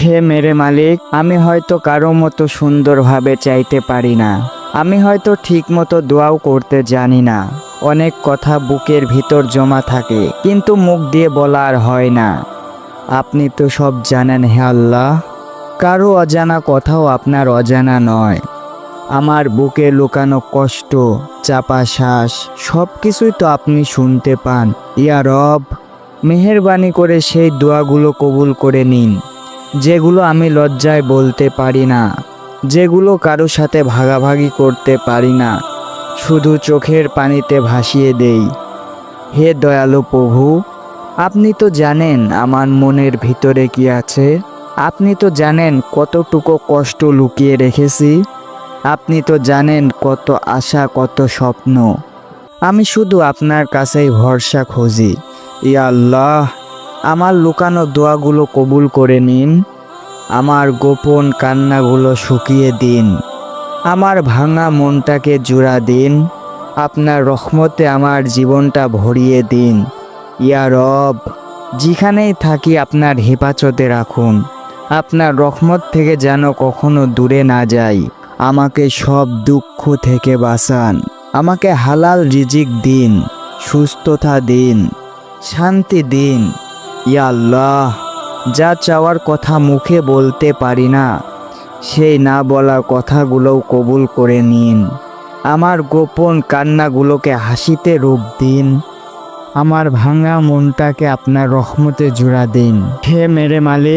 হে মেরে মালিক, আমি হয়তো কারো মতো সুন্দরভাবে চাইতে পারি না। আমি হয়তো ঠিক মতো দোয়াও করতে জানি না। অনেক কথা বুকের ভিতর জমা থাকে, কিন্তু মুখ দিয়ে বলা আর হয় না। আপনি তো সব জানেন হে আল্লাহ। কারো অজানা কথাও আপনার অজানা নয়। আমার বুকে লুকানো কষ্ট, চাপা শ্বাস, সব কিছুই তো আপনি শুনতে পান। ইয়া রব, মেহেরবানি করে সেই দোয়াগুলো কবুল করে নিন, যেগুলো আমি লজ্জায় বলতে পারি না, যেগুলো কারো সাথে ভাগাভাগি করতে পারি না, শুধু চোখের পানিতে ভাসিয়ে দেই। হে দয়ালু প্রভু, আপনি তো জানেন আমার মনের ভিতরে কি আছে। আপনি তো জানেন কতটুকু কষ্ট লুকিয়ে রেখেছি। আপনি তো জানেন কত আশা, কত স্বপ্ন। আমি শুধু আপনার কাছেই ভরসা খুঁজি। ইয়া আল্লাহ, আমার লুকানো দোয়াগুলো কবুল করে নিন। আমার গোপন কান্নাগুলো শুকিয়ে দিন। আমার ভাঙা মনটাকে জোড়া দিন। আপনার রহমতে আমার জীবনটা ভরিয়ে দিন। ইয়া রব, যেখানেই থাকি আপনার হেফাজতে রাখুন। আপনার রহমত থেকে যেন কখনো দূরে না যাই। আমাকে সব দুঃখ থেকে বাঁচান। আমাকে হালাল রিজিক দিন, সুস্থতা দিন, শান্তি দিন। ইয়া আল্লাহ, যা চাওয়ার কথা মুখে বলতে পারি না, সেই না বলা কথাগুলোও কবুল করে নিন। আমার গোপন কান্নাগুলোকে হাসিতে রূপ দিন। আমার ভাঙা মনটাকে আপনার রহমতে জোড়া দিন। হে মেরে মালিক,